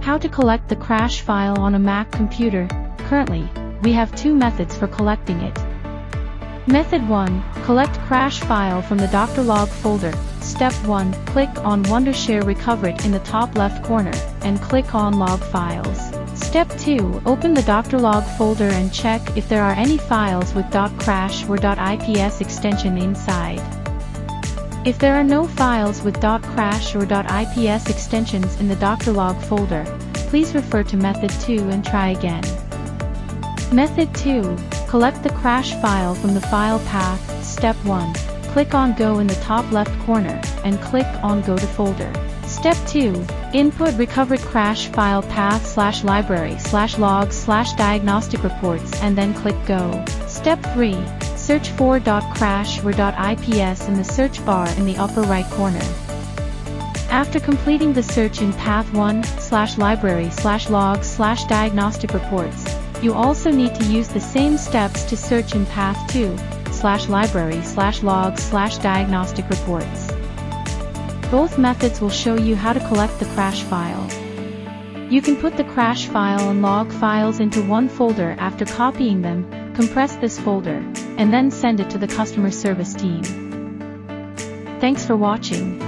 How to collect the crash file on a Mac computer. Currently, we have two methods for collecting it. Method 1. Collect crash file from the Dr.Log folder. Step 1. Click on Wondershare Recovered in the top left corner, and click on Log Files. Step 2. Open the Dr.Log folder and check if there are any files with .crash or .ips extension inside. If there are no files with .crash or .ips extensions in the Dr.Log folder, please refer to Method 2 and try again. Method 2. Collect the crash file from the file path. Step 1. Click on Go in the top left corner, and click on Go to Folder. Step 2. Input recovered crash file path /library/logs/diagnostic reports and then click Go. Step 3. Search for .crash or .ips in the search bar in the upper right corner. After completing the search in path 1/library/logs/diagnostic reports, you also need to use the same steps to search in path 2/library/logs/diagnostic reports. Both methods will show you how to collect the crash file. You can put the crash file and log files into one folder after copying them, compress this folder, and then send it to the customer service team. Thanks for watching.